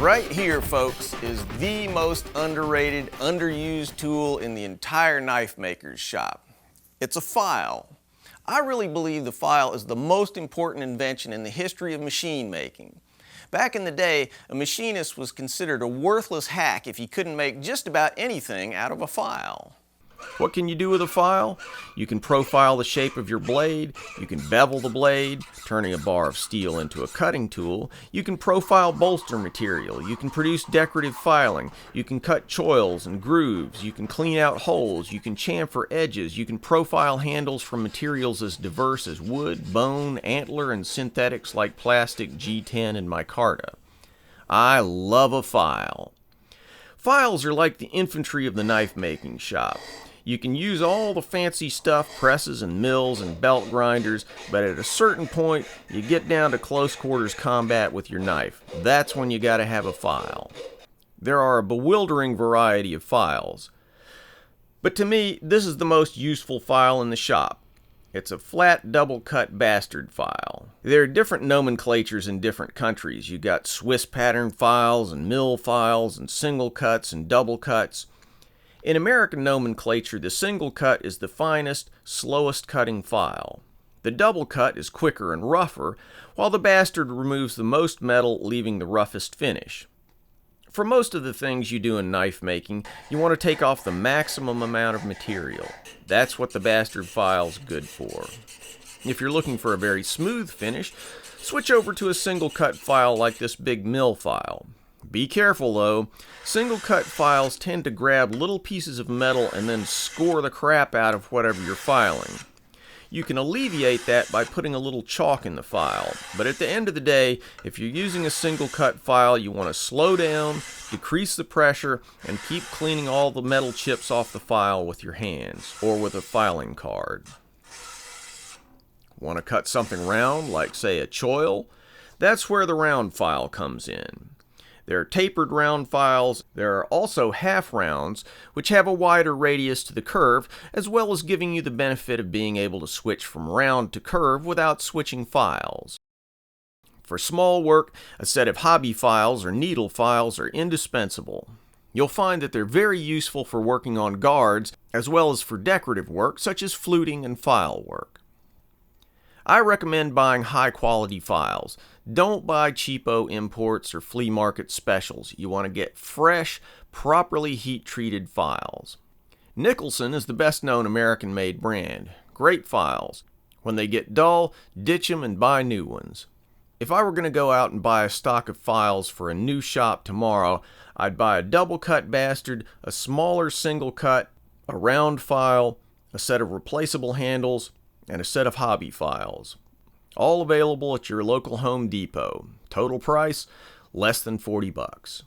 Right here, folks, is the most underrated, underused tool in the entire knife maker's shop. It's a file. I really believe the file is the most important invention in the history of machine making. Back in the day, a machinist was considered a worthless hack if he couldn't make just about anything out of a file. What can you do with a file? You can profile the shape of your blade, you can bevel the blade, turning a bar of steel into a cutting tool, you can profile bolster material, you can produce decorative filing, you can cut choils and grooves, you can clean out holes, you can chamfer edges, you can profile handles from materials as diverse as wood, bone, antler, and synthetics like plastic, G10, and micarta. I love a file. Files are like the infantry of the knife making shop. You can use all the fancy stuff, presses and mills and belt grinders, but at a certain point, you get down to close quarters combat with your knife. That's when you gotta have a file. There are a bewildering variety of files, but to me, this is the most useful file in the shop. It's a flat double-cut bastard file. There are different nomenclatures in different countries. You got Swiss pattern files and mill files and single cuts and double cuts. In American nomenclature, the single cut is the finest, slowest cutting file. The double cut is quicker and rougher, while the bastard removes the most metal, leaving the roughest finish. For most of the things you do in knife making, you want to take off the maximum amount of material. That's what the bastard file's good for. If you're looking for a very smooth finish, switch over to a single cut file like this big mill file. Be careful though, single cut files tend to grab little pieces of metal and then score the crap out of whatever you're filing. You can alleviate that by putting a little chalk in the file, but at the end of the day, if you're using a single cut file, you want to slow down, decrease the pressure, and keep cleaning all the metal chips off the file with your hands, or with a filing card. Want to cut something round, like say a choil? That's where the round file comes in. There are tapered round files. There are also half rounds, which have a wider radius to the curve, as well as giving you the benefit of being able to switch from round to curve without switching files. For small work, a set of hobby files or needle files are indispensable. You'll find that they're very useful for working on guards, as well as for decorative work such as fluting and file work. I recommend buying high-quality files. Don't buy cheapo imports or flea market specials. You want to get fresh, properly heat-treated files. Nicholson is the best-known American-made brand. Great files. When they get dull, ditch them and buy new ones. If I were going to go out and buy a stock of files for a new shop tomorrow, I'd buy a double-cut bastard, a smaller single-cut, a round file, a set of replaceable handles, and a set of hobby files. All available at your local Home Depot. Total price, less than $40.